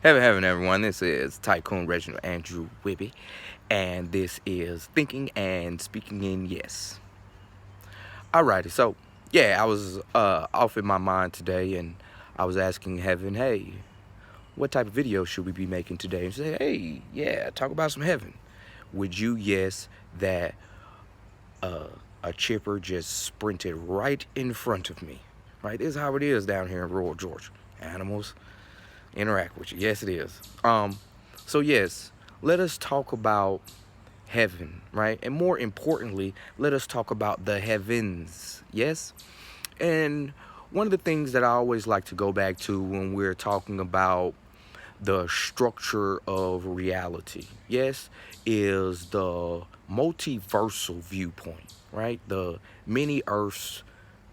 Heaven, everyone. This is Tycoon Reginald Andrew Wibby, and this is Thinking and Speaking in Yes. Alrighty, so yeah, I was off in my mind today, and I was asking Heaven, hey, what type of video should we be making today? And she said, hey, yeah, talk about some heaven. Would you yes that a chipper just sprinted right in front of me? Right, this is how it is down here in rural Georgia. Animals interact with you. Yes, it is. So yes, let us talk about heaven, right? And more importantly, let us talk about the heavens. Yes? And one of the things that I always like to go back to when we're talking about the structure of reality, yes, is the multiversal viewpoint, right? The many earths,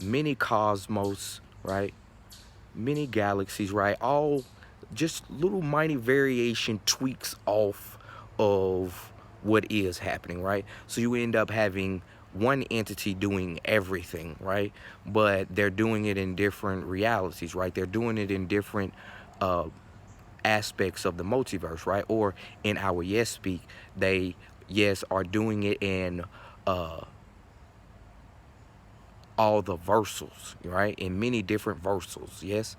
many cosmos, right? Many galaxies, right? All just little minor variation tweaks off of what is happening, right? So you end up having one entity doing everything, right? But they're doing it in different realities, right? They're doing it in different aspects of the multiverse, right? Or in our yes speak, they yes are doing it in all the versals, right? In many different versals, yes?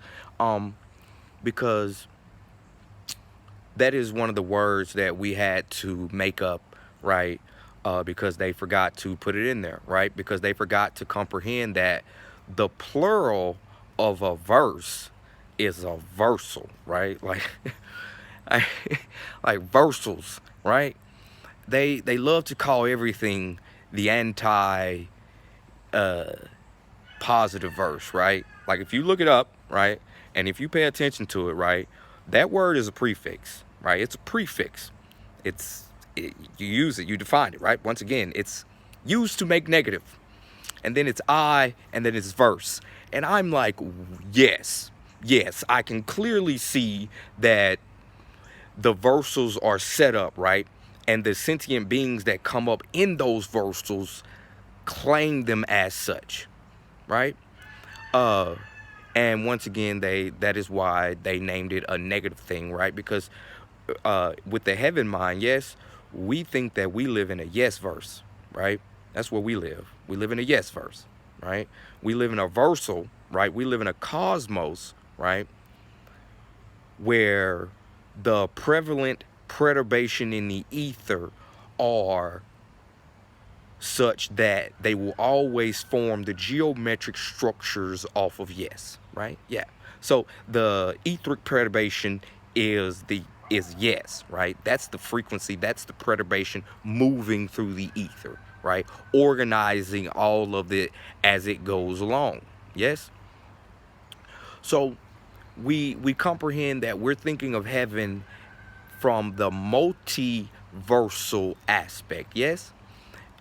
Because that is one of the words that we had to make up, right? Because they forgot to put it in there, right? Because they forgot to comprehend that the plural of a verse is a versal, right? Like, like versals, right? They love to call everything the anti positive verse, right? Like if you look it up, right, and if you pay attention to it, right, that word is a prefix, right? It's a prefix. You use it, you define it, right? Once again, it's used to make negative, and then it's I, and then it's verse, and I'm like, yes, I can clearly see that the versals are set up, right, and the sentient beings that come up in those versals claim them as such, right? And once again, that is why they named it a negative thing, right? Because with the heaven mind, yes, we think that we live in a yes verse, right? That's where we live. We live in a yes verse, right? We live in a versal, right? We live in a cosmos, right? Where the prevalent perturbation in the ether are such that they will always form the geometric structures off of yes, right? Yeah. So the etheric perturbation is yes, right? That's the frequency, that's the perturbation moving through the ether, right? Organizing all of it as it goes along. Yes? So we comprehend that we're thinking of heaven from the multiversal aspect, yes?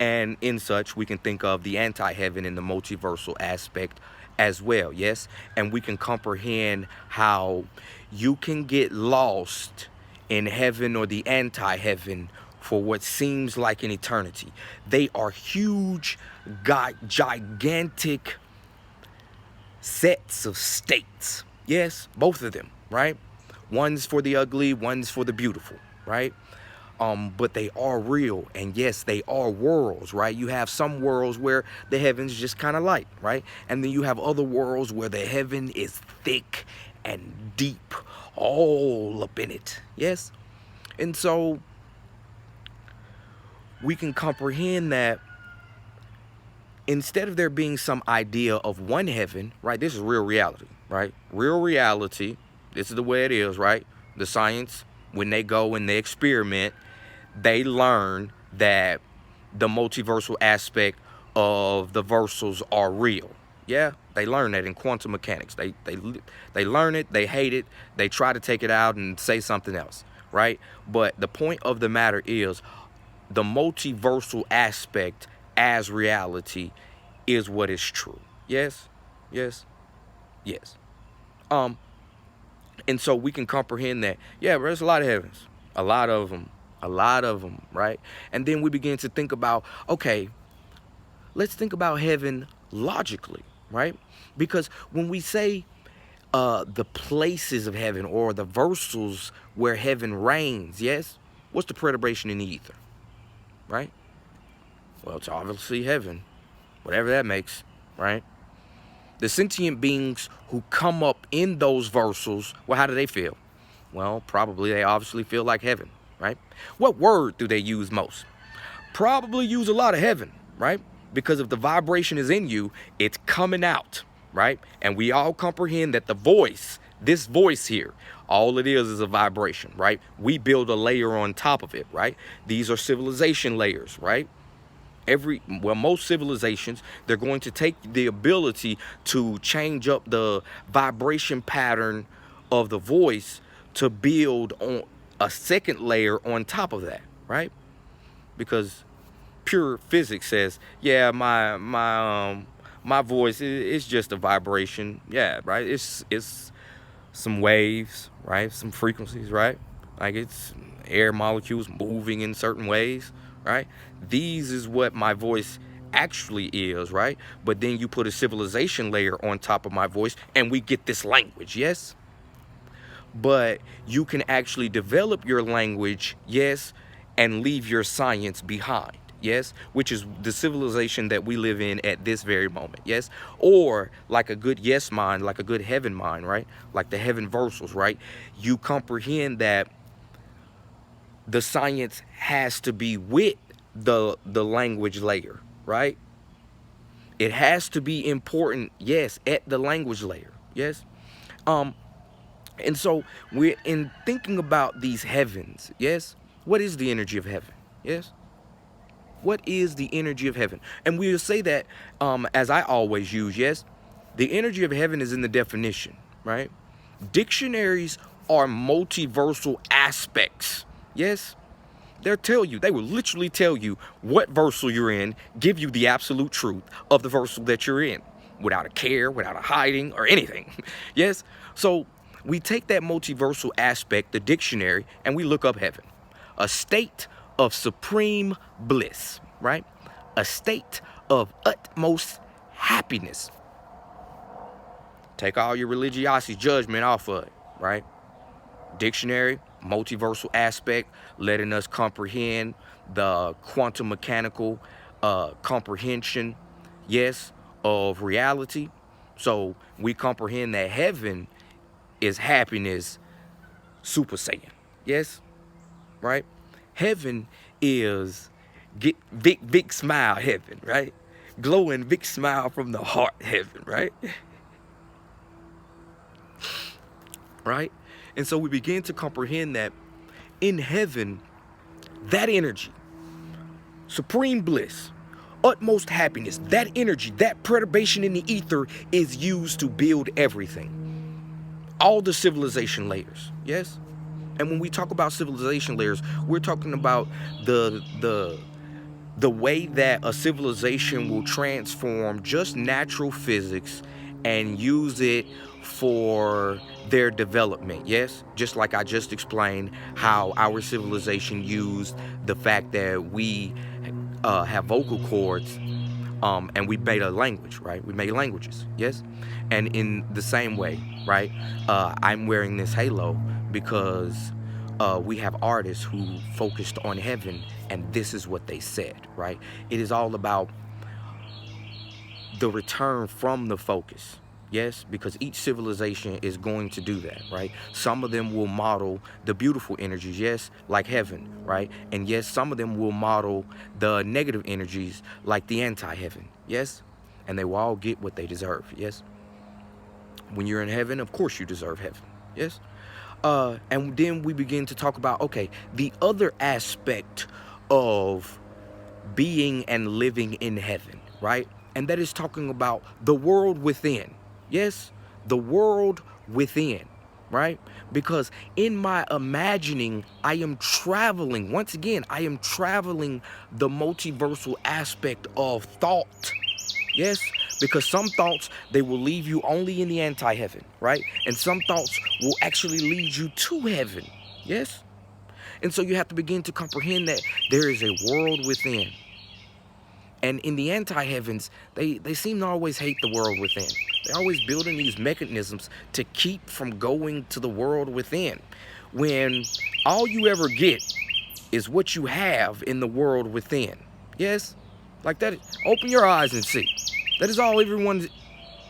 And in such, we can think of the anti-heaven in the multiversal aspect as well, yes? And we can comprehend how you can get lost in heaven or the anti-heaven for what seems like an eternity. They are huge, gigantic sets of states. Yes, both of them, right? One's for the ugly, one's for the beautiful, right? But they are real, and yes, they are worlds, right? You have some worlds where the heaven's just kind of light, right? And then you have other worlds where the heaven is thick and deep, all up in it, yes? And so we can comprehend that instead of there being some idea of one heaven, right? This is real reality, right? Real reality, this is the way it is, right? The science, when they go and they experiment, they learn that the multiversal aspect of the versals are real. Yeah, they learn that in quantum mechanics. They learn it, they hate it, they try to take it out and say something else, right? But the point of the matter is the multiversal aspect as reality is what is true. Yes, yes, yes. And so we can comprehend that, yeah, there's a lot of heavens, a lot of them, right? And then we begin to think about, okay, let's think about heaven logically, right? Because when we say the places of heaven, or the versals where heaven reigns. Yes? What's the perturbation in the ether? Right? Well, it's obviously heaven. Whatever that makes, right? The sentient beings who come up in those versals, well, how do they feel? Well, probably they obviously feel like heaven, right? What word do they use most? Probably use a lot of heaven, right? Because if the vibration is in you, it's coming out, right? And we all comprehend that the voice, this voice here, all it is a vibration, right? We build a layer on top of it, right? These are civilization layers, right? Most civilizations, they're going to take the ability to change up the vibration pattern of the voice to build on a second layer on top of that, right? Because pure physics says, yeah, my voice is just a vibration, yeah, right? It's some waves, right? Some frequencies, right? Like it's air molecules moving in certain ways, right? These is what my voice actually is, right? But then you put a civilization layer on top of my voice and we get this language, yes? But you can actually develop your language, yes, and leave your science behind, yes, which is the civilization that we live in at this very moment, yes? Or like a good yes mind, like a good heaven mind, right? Like the heaven versals, right? You comprehend that the science has to be with the language layer, right? It has to be important, yes, at the language layer, yes? And so we're in thinking about these heavens, yes? What is the energy of heaven, yes? What is the energy of heaven? And we'll say that, as I always use, yes, the energy of heaven is in the definition, right? Dictionaries are multiversal aspects, yes? They will literally tell you what versal you're in, give you the absolute truth of the versal that you're in, without a care, without a hiding, or anything, yes? So we take that multiversal aspect, the dictionary, and we look up heaven. A state of supreme bliss, right? A state of utmost happiness. Take all your religiosity judgment off of it, right? Dictionary, multiversal aspect, letting us comprehend the quantum mechanical comprehension, yes, of reality. So we comprehend that heaven is happiness super saiyan, yes, right? Heaven is Vic smile heaven, right? Glowing Vic smile from the heart heaven, right? Right? And so we begin to comprehend that in heaven, that energy, supreme bliss, utmost happiness, that energy, that perturbation in the ether is used to build everything. All the civilization layers, yes? And when we talk about civilization layers, we're talking about the way that a civilization will transform just natural physics and use it for their development, yes? Just like I just explained how our civilization used the fact that we have vocal cords, and we made a language, right? We made languages, yes? And in the same way, right, I'm wearing this halo because we have artists who focused on heaven, and this is what they said, right? It is all about the return from the focus, yes? Because each civilization is going to do that, right? Some of them will model the beautiful energies, yes, like heaven, right? And yes, some of them will model the negative energies like the anti-heaven, yes? And they will all get what they deserve, yes? When you're in heaven, of course you deserve heaven, yes? And then we begin to talk about, okay, the other aspect of being and living in heaven, right? And that is talking about the world within. Yes, the world within, right? Because in my imagining, I am traveling, once again, I am traveling the multiversal aspect of thought. Yes, because some thoughts, they will leave you only in the anti-heaven, right? And some thoughts will actually lead you to heaven. Yes? And so you have to begin to comprehend that there is a world within. And in the anti-heavens, they seem to always hate the world within. They're always building these mechanisms to keep from going to the world within, when all you ever get is what you have in the world within. Yes? Like that. Open your eyes and see. That is all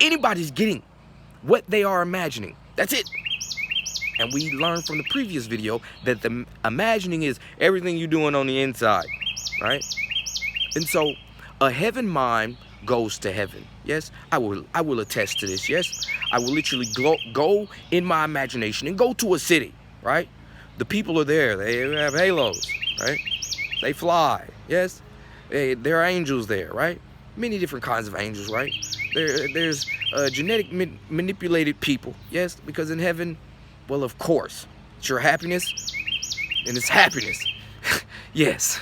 anybody's getting. What they are imagining. That's it. And we learned from the previous video that the imagining is everything you're doing on the inside. Right? And so a heaven mind goes to heaven. Yes, I will attest to this. Yes, I will literally go in my imagination and go to a city. Right, the people are there. They have halos. Right, they fly. Yes, there are angels there. Right, many different kinds of angels. Right, there's genetic manipulated people. Yes, because in heaven, well, of course, it's your happiness, and it's happiness. Yes,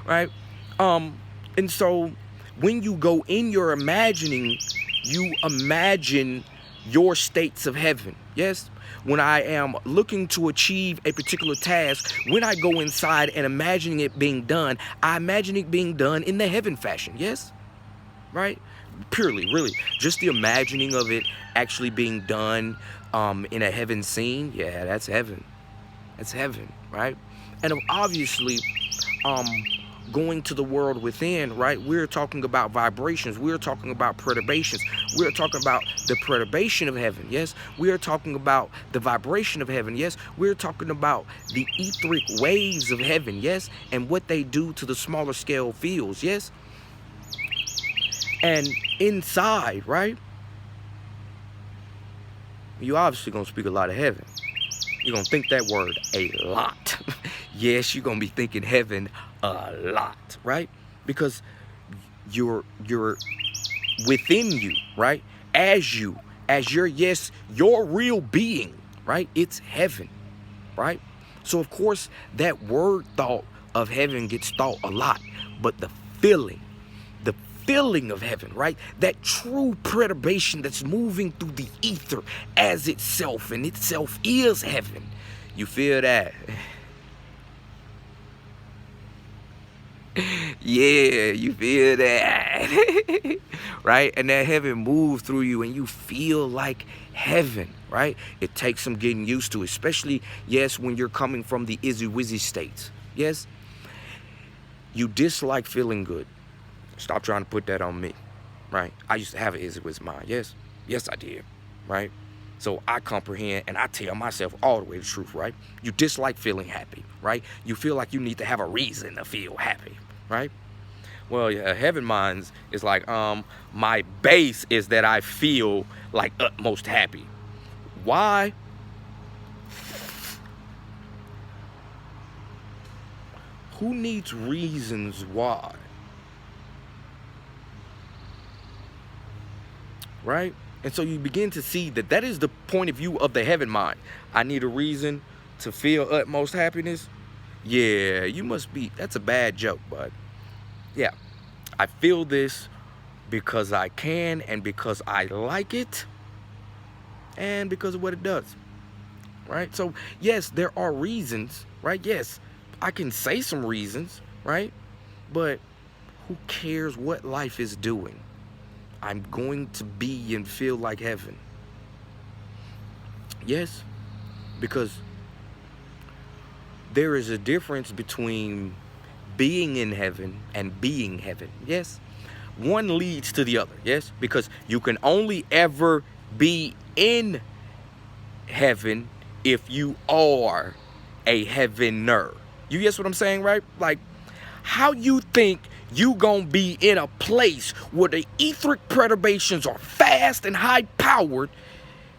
right. And so when you go in your imagining, you imagine your states of heaven. Yes? When I am looking to achieve a particular task, when I go inside and imagining it being done, I imagine it being done in the heaven fashion. Yes? Right? Purely, really. Just the imagining of it actually being done in a heaven scene. Yeah, that's heaven. That's heaven, right? And obviously, going to the world within, right? We're talking about vibrations. We're talking about perturbations. We're talking about the perturbation of heaven. Yes. We're talking about the vibration of heaven. Yes. We're talking about the etheric waves of heaven. Yes. And what they do to the smaller scale fields. Yes. And inside, right? You obviously gonna speak a lot of heaven. You're gonna think that word a lot. Yes, you're gonna be thinking heaven a lot, right? Because you're within you, right? As your real being, right? It's heaven, right? So of course that word thought of heaven gets thought a lot, but the feeling of heaven, right? That true perturbation that's moving through the ether as itself, and itself is heaven. You feel that? Yeah, you feel that. Right? And that heaven moves through you and you feel like heaven, right? It takes some getting used to, especially, yes, when you're coming from the izzy-wizzy states. Yes? You dislike feeling good. Stop trying to put that on me, right? I used to have an izzy-wizzy mind. Yes? Yes, I did, right? So I comprehend and I tell myself all the way the truth, right? You dislike feeling happy, right? You feel like you need to have a reason to feel happy, right? Well, yeah, heaven minds is like, my base is that I feel like utmost happy. Why? Who needs reasons why? Right? And so you begin to see that that is the point of view of the heaven mind. I need a reason to feel utmost happiness. Yeah, you must be, that's a bad joke, but yeah, I feel this because I can and because I like it and because of what it does, right? So yes, there are reasons, right? Yes, I can say some reasons, right? But who cares what life is doing? I'm going to be and feel like heaven. Yes, because there is a difference between being in heaven and being heaven. Yes, one leads to the other. Yes, because you can only ever be in heaven if you are a heavener. You guess what I'm saying, right? Like, how you think you gonna be in a place where the etheric perturbations are fast and high powered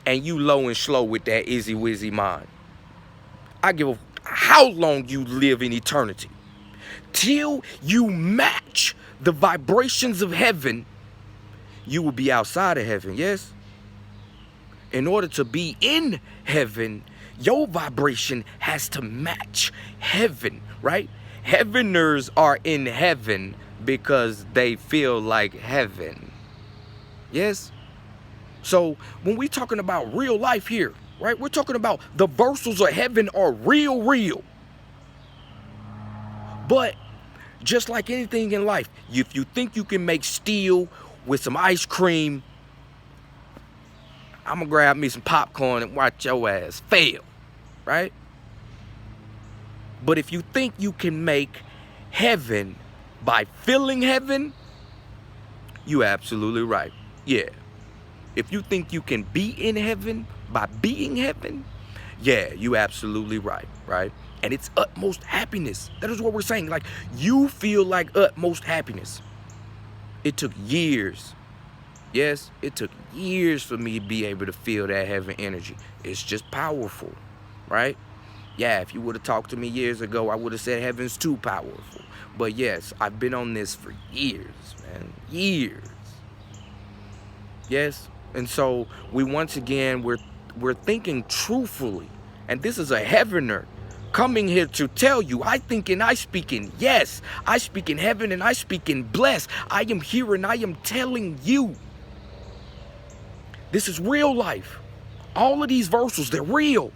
and you low and slow with that izzy-wizzy mind? I give a how long you live in eternity. Till you match the vibrations of heaven, you will be outside of heaven, yes? In order to be in heaven, your vibration has to match heaven, right? Heaveners are in heaven because they feel like heaven. Yes? So when we're talking about real life here, right? We're talking about the versals of heaven are real. But just like anything in life, if you think you can make steel with some ice cream, I'm gonna grab me some popcorn and watch your ass fail, right? But if you think you can make heaven by feeling heaven, you absolutely right. Yeah. If you think you can be in heaven by being heaven, yeah, you absolutely right, right? And it's utmost happiness. That is what we're saying. Like, you feel like utmost happiness. It took years. Yes, it took years for me to be able to feel that heaven energy. It's just powerful, right? Yeah, if you would have talked to me years ago, I would have said heaven's too powerful. But yes, I've been on this for years, man. Years. Yes. And so we're thinking truthfully. And this is a heavener coming here to tell you, I think and I speak in yes. I speak in heaven and I speak in bless. I am here and I am telling you. This is real life. All of these versals, they're real.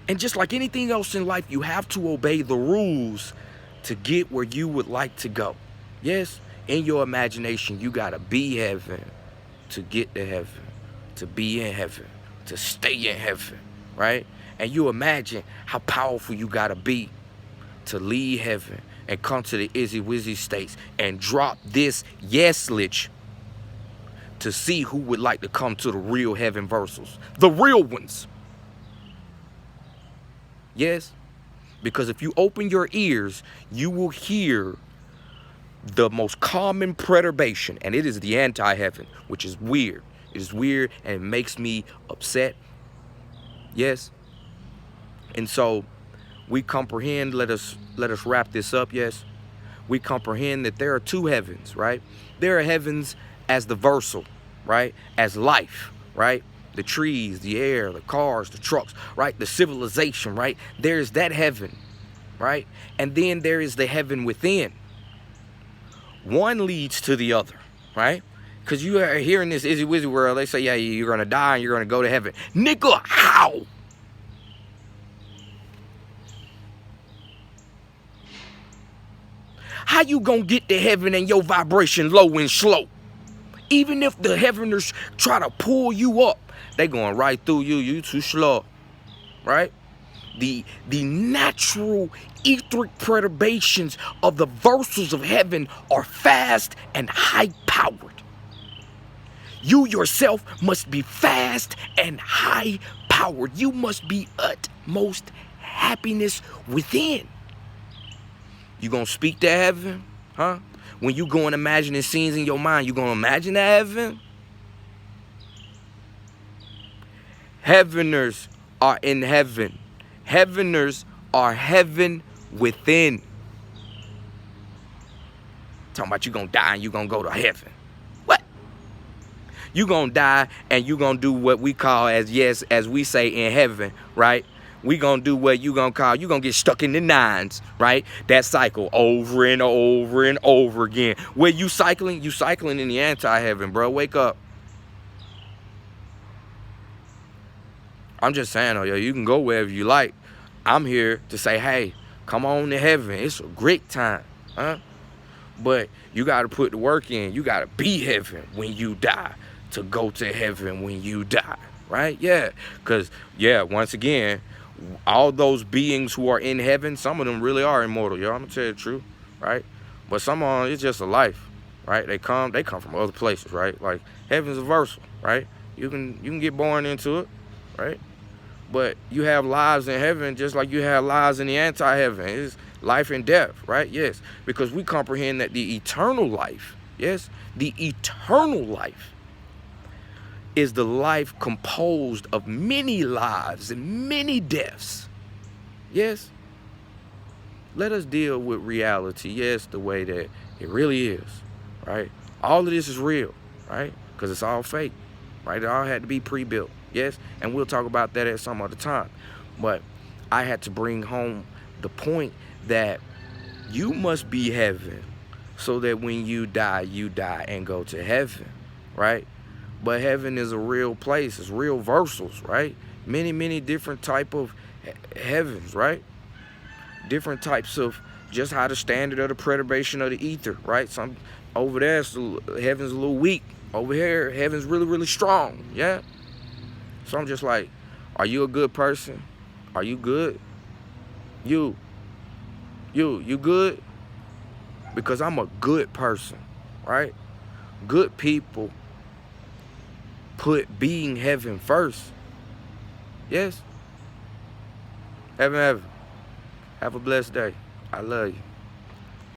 And just like anything else in life, you have to obey the rules to get where you would like to go. Yes, in your imagination, you got to be heaven to get to heaven, to be in heaven, to stay in heaven, right? And you imagine how powerful you got to be to leave heaven and come to the izzy wizzy states and drop this yes lich to see who would like to come to the real heaven versals, the real ones. Yes, because if you open your ears, you will hear the most common perturbation, and it is the anti-heaven, which is weird. It is weird, and it makes me upset. Yes. And so we comprehend, let us wrap this up, yes. We comprehend that there are two heavens, right? There are heavens as the versal, right? As life, right? The trees, the air, the cars, the trucks, right? The civilization, right? There's that heaven, right? And then there is the heaven within. One leads to the other, right? Because you are here in this izzy wizzy world, they say, yeah, you're going to die and you're going to go to heaven. Nigga, how? How you going to get to heaven and your vibration low and slow? Even if the heaveners try to pull you up, they going right through you. You too slow, right? The natural etheric perturbations of the versals of heaven are fast and high-powered. You yourself must be fast and high-powered. You must be utmost happiness within. You gonna speak to heaven, huh? When you go and imagining scenes in your mind, you gonna imagine that heaven? Heaveners are in heaven. Heaveners are heaven within. Talking about you gonna die and you gonna go to heaven. What? You gonna die and you gonna do what we call as we say in heaven, right? We gonna do what you gonna call, you gonna get stuck in the nines, right? That cycle over and over and over again. Where you cycling? You cycling in the anti-heaven, bro. Wake up. I'm just saying, yo, you can go wherever you like. I'm here to say, hey, come on to heaven. It's a great time, huh? But you got to put the work in. You got to be heaven when you die to go to heaven when you die, right? Yeah, because, yeah, once again, all those beings who are in heaven, some of them really are immortal, yo. I'm going to tell you the truth, right? But some of them, it's just a life, right? They come from other places, right? Like, heaven's a versal, right? You can get born into it, right? But you have lives in heaven just like you have lives in the anti-heaven. It's life and death, right? Yes, because we comprehend that the eternal life, yes, the eternal life is the life composed of many lives and many deaths. Yes, let us deal with reality, yes, the way that it really is, right? All of this is real, right? Because it's all fake, right? It all had to be pre-built. Yes, and we'll talk about that at some other time. But I had to bring home the point that you must be heaven so that when you die and go to heaven, right? But heaven is a real place. It's real versals, right? Many, many different type of heavens, right? Different types of just how the standard of the perturbation of the ether, right? Some over there, heaven's a little weak. Over here, heaven's really, really strong, yeah? So I'm just like, are you a good person? Are you good? You good? Because I'm a good person, right? Good people put being heaven first. Yes? Heaven. Have a blessed day. I love you.